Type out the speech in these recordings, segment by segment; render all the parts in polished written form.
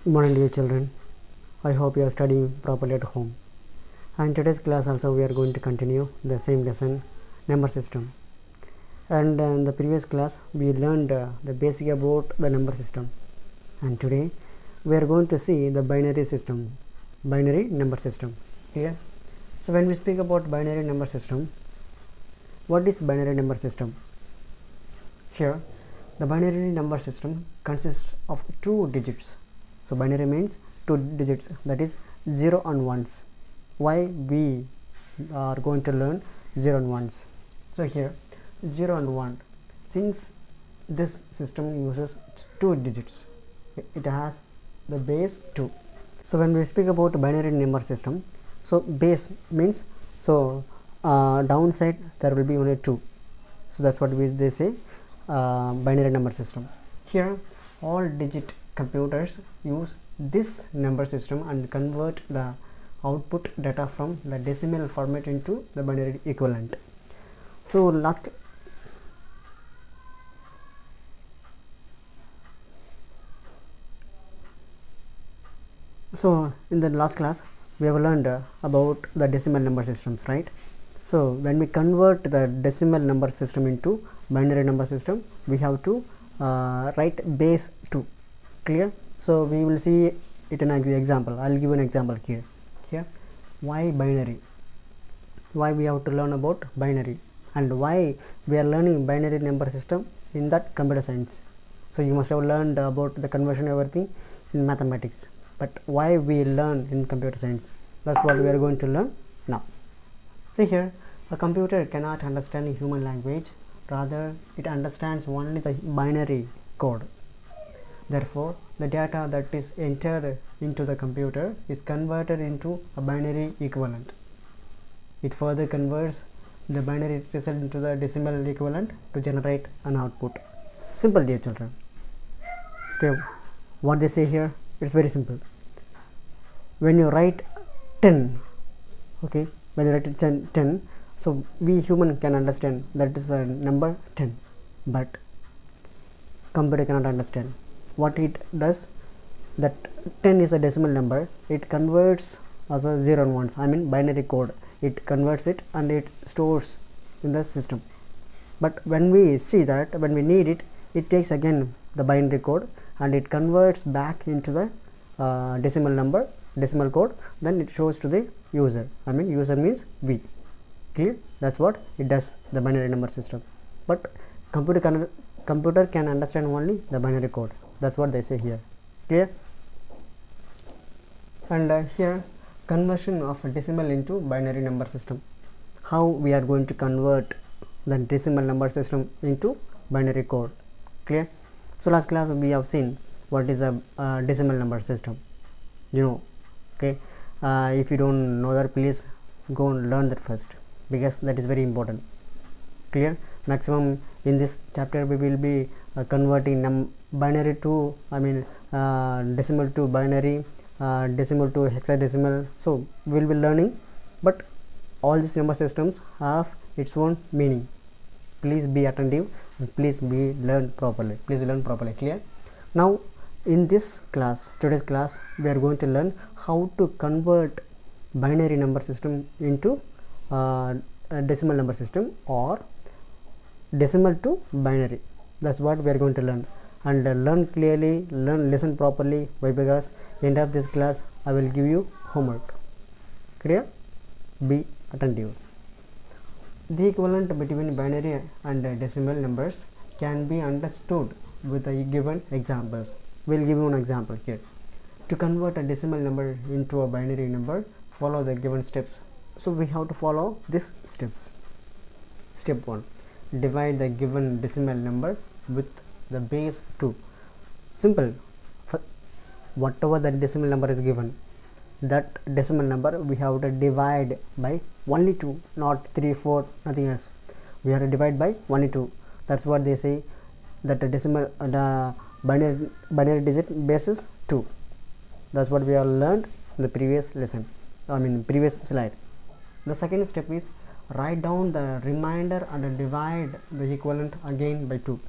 Good morning, dear children. I hope you are studying properly at home. And today's class also we are going to continue the same lesson, number system. And in the previous class we learned the basic about the number system. And today we are going to see the binary system, binary number system. Clear? So when we speak about binary number system, what is binary number system? Here, the binary number system consists of two digits. So binary means two digits, that is 0 and 1s. Why we are going to learn 0 and 1s? So here 0 and 1, since this system uses two digits, it has the base 2. So when we speak about binary number system, so base means downside there will be only 2. So that's what they say binary number system. Here all digit computers use this number system and convert the output data from the decimal format into the binary equivalent. So in the last class we have learned about the decimal number systems, right? So when we convert the decimal number system into binary number system, we have to write base 2. Clear? So we will see it in an example. I'll give an example here. Why binary? Why we have to learn about binary, and why we are learning binary number system in that computer science. So you must have learned about the conversion, everything in mathematics, but why we learn in computer science, that's what we are going to learn now. See here, a computer cannot understand human language, rather it understands only the binary code. Therefore, the data that is entered into the computer is converted into a binary equivalent. It further converts the binary result into the decimal equivalent to generate an output. Simple, dear children. Okay, what they say here, it's very simple. When you write 10, okay, when you write 10, so we human can understand that is a number 10, but computer cannot understand. What it does, that 10 is a decimal number, it converts as a 0 and 1s, I mean binary code. It converts it and it stores in the system. But when we see that, when we need it, it takes again the binary code and it converts back into the decimal code, then it shows to the user. I mean user means we. Clear? That's what it does, the binary number system. But computer can understand only the binary code. That's what they say here. Clear? And here, conversion of decimal into binary number system. How we are going to convert the decimal number system into binary code? Clear? So last class we have seen what is a decimal number system. You know, okay. If you don't know that, please go and learn that first, because that is very important. Clear? Maximum in this chapter we will be converting binary to, I mean decimal to binary, decimal to hexadecimal. So we will be learning, but all these number systems have its own meaning. Please be attentive and please learn properly. Please learn properly. Clear? Now in this class, today's class, we are going to learn how to convert binary number system into a decimal number system, or decimal to binary. That's what we are going to learn. And learn clearly, listen properly. Why? Because end of this class I will give you homework. Clear? Be attentive. The equivalent between binary and decimal numbers can be understood with the given examples. We'll give you an example here. To convert a decimal number into a binary number, follow the given steps. So we have to follow these steps. Step 1. Divide the given decimal number with the base 2. Simple. For whatever the decimal number is given, that decimal number we have to divide by only 2, not 3, 4, nothing else. We have to divide by only 2. That's what they say, that the binary digit base is 2. That's what we have learned in the previous lesson, I mean previous slide. The second step is write down the remainder and divide the equivalent again by 2.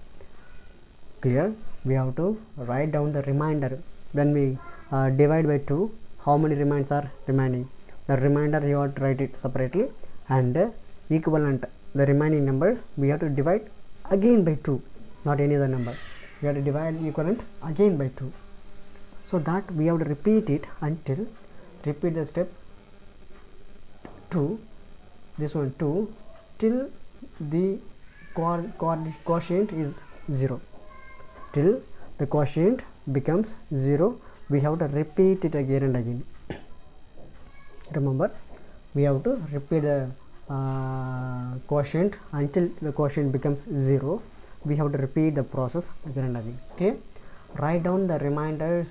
Clear? We have to write down the remainder. When we divide by 2, how many remains are remaining? The remainder you have to write it separately, and equivalent, the remaining numbers we have to divide again by 2, not any other number. We have to divide equivalent again by 2. So that we have to repeat it until, repeat the step 2, this one 2, till the quotient is 0. Till the quotient becomes 0, we have to repeat it again and again. Remember, we have to repeat the quotient until the quotient becomes 0. We have to repeat the process again and again. Okay, write down the reminders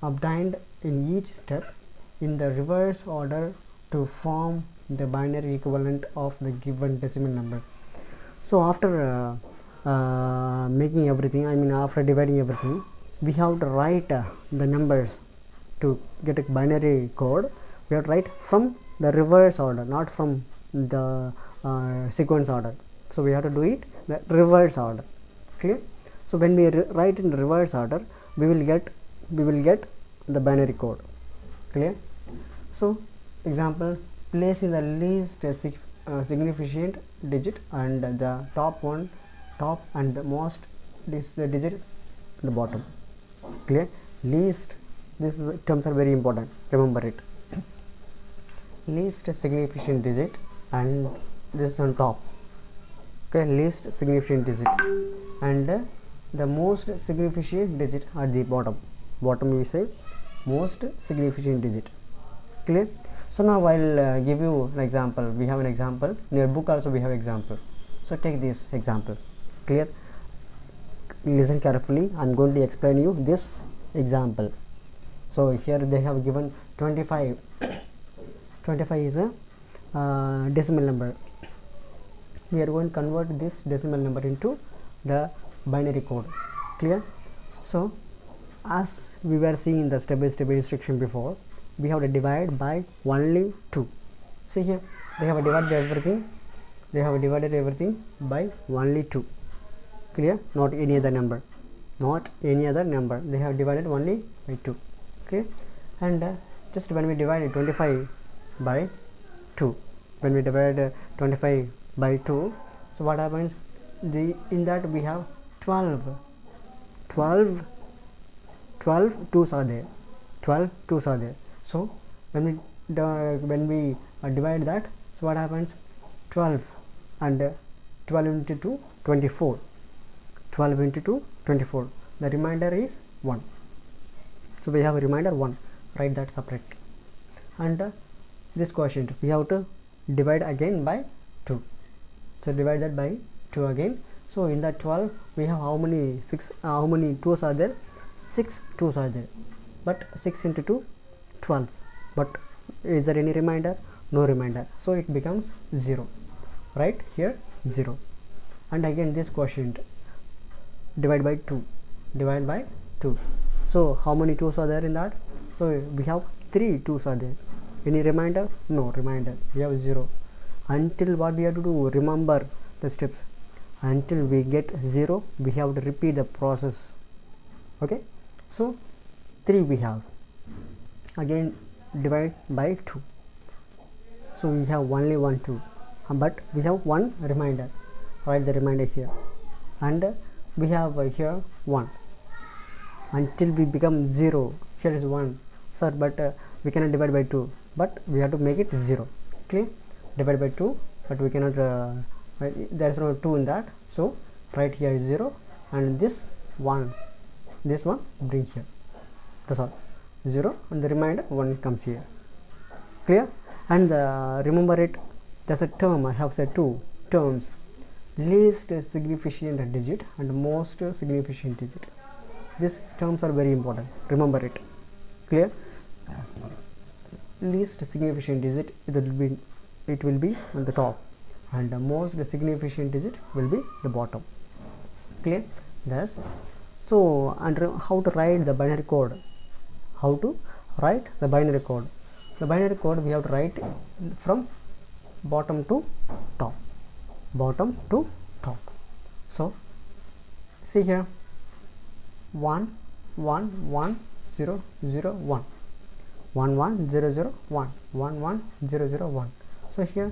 obtained in each step in the reverse order to form the binary equivalent of the given decimal number. So after making everything, I mean after dividing everything, we have to write the numbers to get a binary code. We have to write from the reverse order, not from the sequence order. So we have to do it the reverse order. Clear? So when we write in reverse order, we will get the binary code. Clear? So example, place in the least significant digit and the top and the most the digits in the bottom. Clear? Least, these terms are very important, remember it. Least significant digit and this on top. Okay, least significant digit and the most significant digit at the bottom. Bottom we say most significant digit. Clear? So now I'll give you an example. We have an example in your book also. We have example. So take this example. Clear? Listen carefully. I'm going to explain you this example. So here they have given 25. 25 is a decimal number. We are going to convert this decimal number into the binary code. Clear? So as we were seeing in the step-by-step instruction before, we have to divide by only 2. See here, they have divided everything. They have divided everything by only 2. Clear? Not any other number. Not any other number. They have divided only by 2. Okay? And just when we divide 25 by 2, when we divide 25 by 2, so what happens? In that we have 12 twos are there. 12 twos are there. So when we divide that, so what happens? 12 and 12 into 2, 24. 12 into 2, 24. The remainder is 1. So we have a remainder 1. Write that separate. And this quotient we have to divide again by 2. So divide that by 2 again. So in that 12 we have how many 2's are there? 6 2's are there. But 6 into 2, 12. But is there any remainder? No remainder. So it becomes 0. Right here 0. And again this quotient divide by 2. Divide by 2. So how many 2's are there in that? So we have 3 2's are there. Any remainder? No remainder. We have 0. Until what we have to do? Remember the steps. Until we get 0, we have to repeat the process. Okay. So 3 we have. Again divide by 2. So we have only 1 2. But we have 1 remainder. Write the remainder here. And we have here 1. Until we become 0. Here is 1. Sir, but we cannot divide by 2. But we have to make it 0. Okay. Divide by 2. But we cannot. There is no 2 in that. So right here is 0. And this 1. This one bring here. That's all. 0 and the remainder 1 comes here. Clear? And remember it. There's a term. I have said 2 terms. Least significant digit and most significant digit. These terms are very important. Remember it. Clear? Least significant digit, it will be on the top, and the most significant digit will be the bottom. Clear? Thus, so under how to write the binary code? How to write the binary code? The binary code we have to write from bottom to top. Bottom to top. So see here, 1 1 1 0 0 1, 1 1 0 0 1, 1 1 0 0 1. So here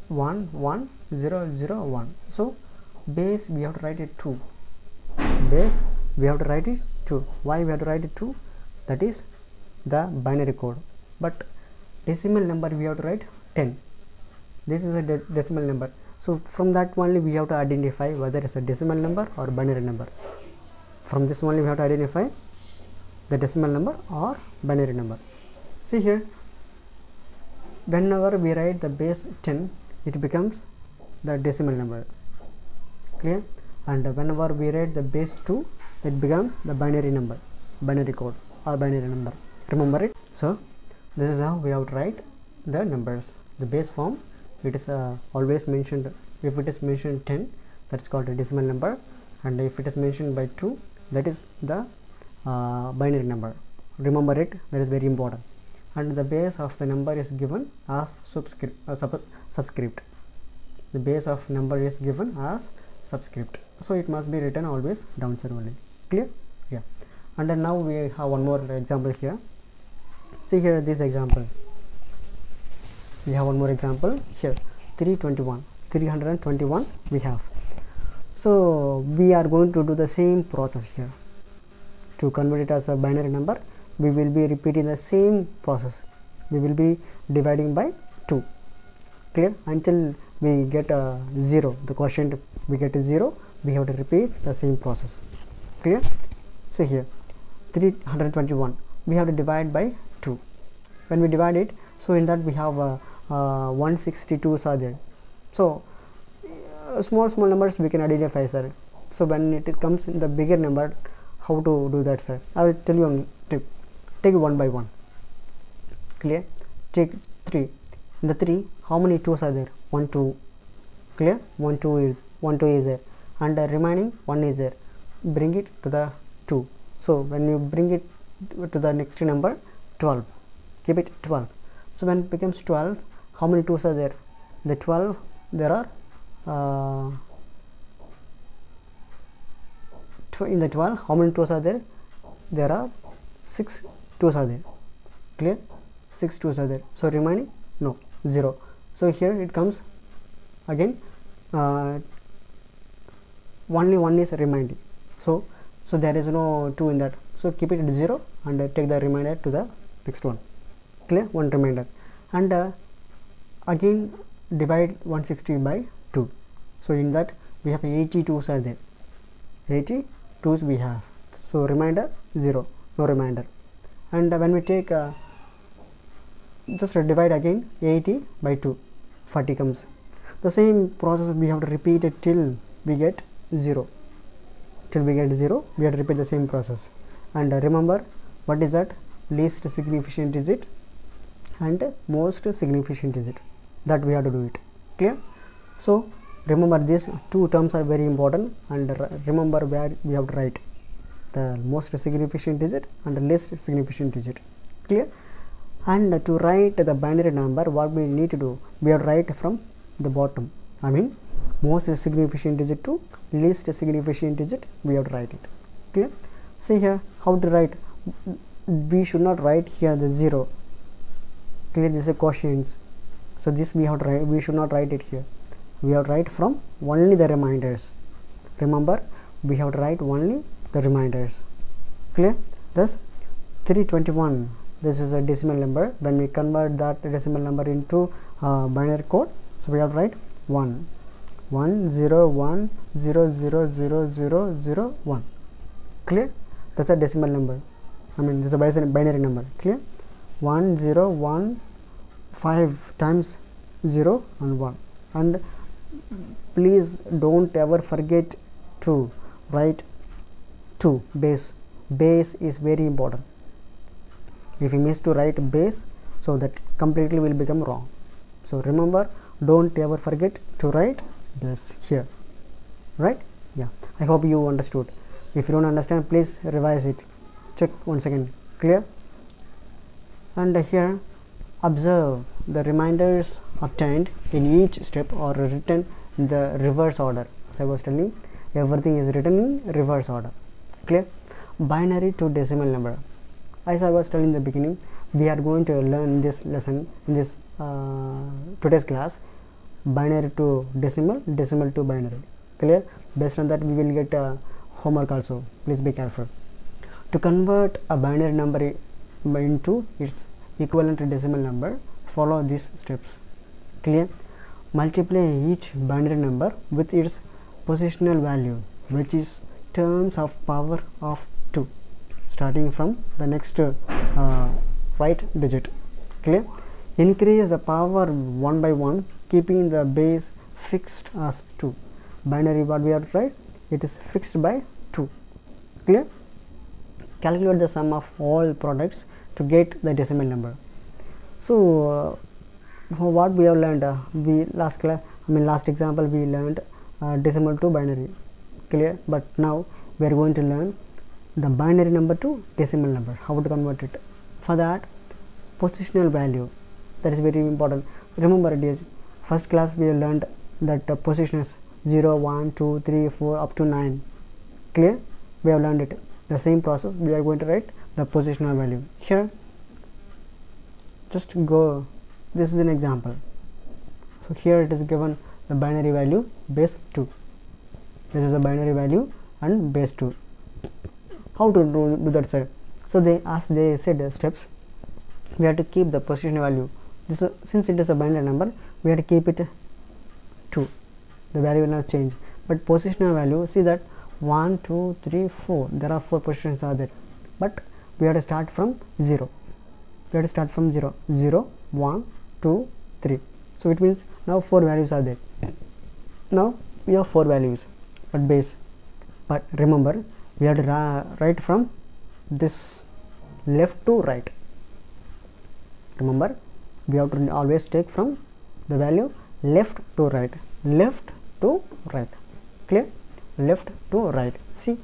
1 1 0 0 1. So base we have to write it 2. Base we have to write it 2. Why we have to write it 2? That is the binary code. But decimal number we have to write 10. This is a decimal number. So from that only we have to identify whether it's a decimal number or binary number. From this only we have to identify the decimal number or binary number. See here, whenever we write the base 10, it becomes the decimal number. Clear? And whenever we write the base 2, it becomes the binary number, binary code or binary number. Remember it? So this is how we have to write the numbers. The base form, it is always mentioned. If it is mentioned 10, that's called a decimal number, and if it is mentioned by 2, that is the binary number. Remember it, that is very important. And the base of the number is given as subscript. The base of number is given as subscript, so it must be written always downside only. Clear? Yeah. And then now we have one more example here. See here, this example, we have one more example here. 321 we have. So we are going to do the same process here. To convert it as a binary number, we will be repeating the same process. We will be dividing by 2. Clear? Until we get a 0, the quotient we get a 0, we have to repeat the same process. Clear? So here 321 we have to divide by 2. When we divide it, so in that we have 162s are there. So small numbers we can identify, sir. So when it comes in the bigger number, how to do that, sir? I will tell you on tip. Take one by one. Clear? Take 3. In the 3, how many 2s are there? 1 2. Clear? 1 2 is there, and the remaining 1 is there. Bring it to the 2. So when you bring it to the next number, 12. Keep it 12. So when it becomes 12, how many 2s are there? The 12, there are in the 12, how many 2s are there? There are 6 2s are there. Clear? 6 2s are there. So remaining, no, 0. So here it comes again, only 1 is remaining. So there is no 2 in that. So keep it at 0 and take the remainder to the next one. Clear? One remainder. And again divide 160 by 2. So in that we have 82s are there. 82s we have. So remainder 0, no remainder. And when we take just divide again 80 by 2, 40 comes. The same process we have to repeat it till we get 0. Till we get 0, we have to repeat the same process. And remember, what is that? Least significant digit and most significant digit. That we have to do it. Clear? So remember, these two terms are very important, and remember where we have to write the most significant digit and the least significant digit. Clear? And to write the binary number, what we need to do, we have to write from the bottom. I mean, most significant digit to least significant digit, we have to write it. Clear? See here, how to write. We should not write here the 0. Clear? This is a quotient. So this we have to write. We should not write it here. We have to write from only the reminders. Remember, we have to write only the reminders. Clear? Thus 321, this is a decimal number. When we convert that decimal number into binary code, so we have to write 1 1 0 1 0 0 0 0 0 1. Clear? That's a decimal number. I mean, this is a binary number. Clear? 1 0 1 5 times 0 and 1. And please don't ever forget to write 2 base. Base is very important. If you miss to write base, so that completely will become wrong. So remember, don't ever forget to write this here. Right? Yeah, I hope you understood. If you don't understand, please revise it. Check once again. Clear? And here observe the reminders obtained in each step are written in the reverse order. As I was telling, everything is written in reverse order. Clear? binary to decimal number. As I was telling in the beginning, we are going to learn this lesson in this today's class, binary to decimal, decimal to binary. Clear? Based on that we will get homework also. Please be careful. To convert a binary number into its equivalent decimal number, follow these steps. Clear? Multiply each binary number with its positional value, which is terms of power of 2, starting from the next right digit. Clear? Increase the power 1 by 1, keeping the base fixed as 2. Binary, what we have tried, it is fixed by 2. Clear? Calculate the sum of all products to get the decimal number. So what we have learned, last example we learned decimal to binary. Clear? But now we are going to learn the binary number to decimal number, how to convert it. For that, positional value, that is very important. Remember, dear, first class we have learned that position is 0, 1, 2, 3, 4 up to 9. Clear? We have learned it. The same process we are going to write the positional value here. Just go, this is an example. So here it is given the binary value base 2. This is a binary value and base 2. How to do that, sir? So as they said steps, we have to keep the position value. Since it is a binary number, we have to keep it 2. The value will not change. But positional value, see that 1, 2, 3, 4. There are 4 positions are there. But we have to start from 0. We have to start from 0. 0, 1, 2, 3. So it means now 4 values are there. Now we have 4 values at base. But remember, we have to write from this left to right. Remember, we have to always take from the value left to right. Left to right. Clear? Left to right. See,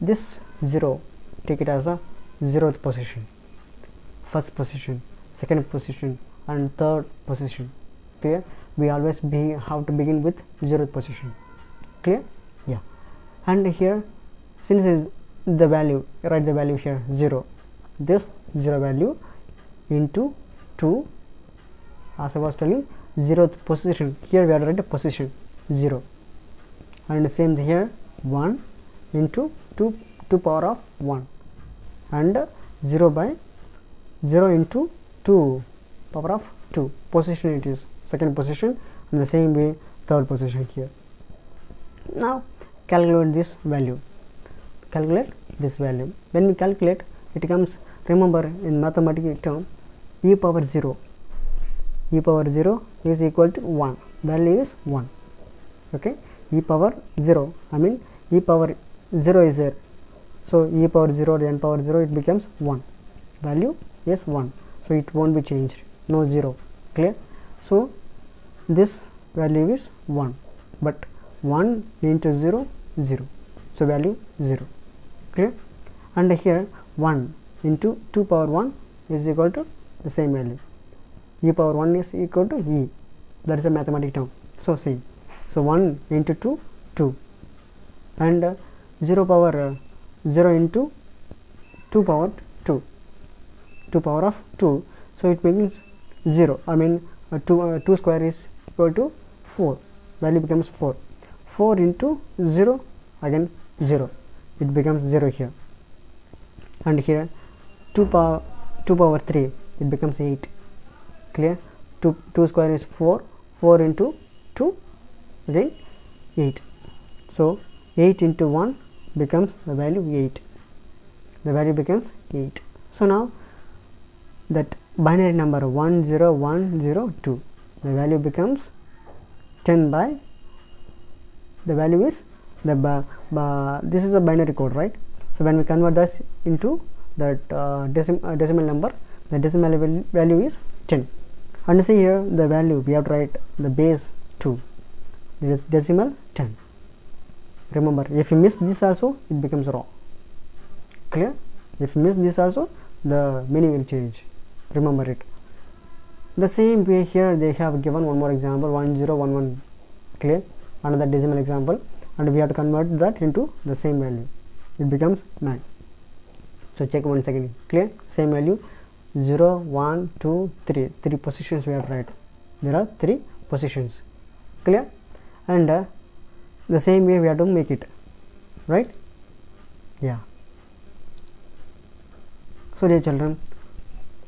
this 0, take it as a 0th position, first position, second position and third position. Clear? We always have to begin with 0th position. Clear? Yeah. And here, since the value, write the value here 0. This 0 value into 2, as I was telling, 0th position. Here we have to write a position 0. And same here, 1 into 2 power of 1, and 0 by 0 into 2 power of 2. Position it is second position, and the same way third position here. Now calculate this value. Calculate this value. When we calculate, it comes, remember in mathematical term, e power 0. E power 0 is equal to 1. Value is 1. Okay. E power 0, I mean e power 0 is there. So e power 0 or n power 0, it becomes 1. Value is 1. So it won't be changed. No 0. Clear? So this value is 1. But 1 into 0, 0. So value 0. Clear? And here 1 into 2 power 1 is equal to the same value. E power 1 is equal to e. That is a mathematical term. So same. So 1 into 2, 2. And 0 power 0 into 2 power 2. 2 power of 2. So it means 0. I mean 2 square is equal to 4. Value becomes 4. 4 into 0, again 0. It becomes 0 here. And here 2 power 3, it becomes 8. Clear? 2 square is 4. 4 into 2, again 8. So 8 into 1 becomes the value 8. The value becomes 8. So now that binary number 10102, the value becomes 10 by, the value is this is a binary code, right? So when we convert this into that decimal number, the decimal value is 10. And see here the value, we have to write the base 2. This is decimal 10. Remember, if you miss this also, it becomes wrong. Clear? If you miss this also, the meaning will change. Remember it. The same way here they have given one more example, 1011. Clear? Another decimal example, and we have to convert that into the same value. It becomes 9. So check once again. Clear? Same value 0, 1, 2, 3. 3 positions we have to write. There are 3 positions. Clear? And the same way we have to make it, right? Yeah. So dear children,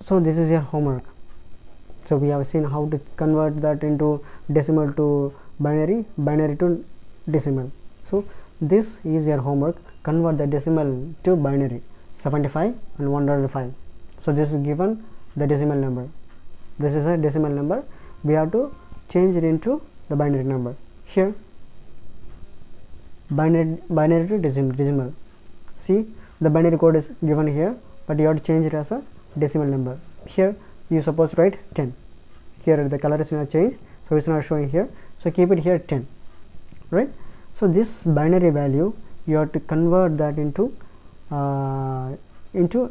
so this is your homework. So we have seen how to convert that into decimal to binary, binary to decimal. So this is your homework. Convert the decimal to binary, 75 and 105. So this is given the decimal number. This is a decimal number. We have to change it into the binary number. Here binary to decimal. See, the binary code is given here, but you have to change it as a decimal number. Here you supposed to write 10. Here the color is not changed, so it's not showing here, so keep it here 10, right? So this binary value you have to convert that into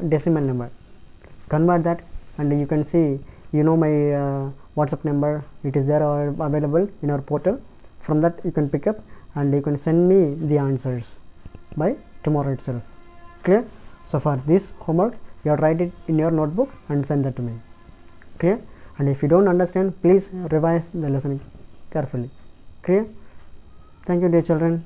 decimal number. Convert that, and you can see, you know, my WhatsApp number, it is there available in our portal. From that you can pick up and you can send me the answers by tomorrow itself. Clear? So for this homework you have to write it in your notebook and send that to me. Clear? And if you don't understand, please revise the lesson carefully. Clear? Thank you dear children.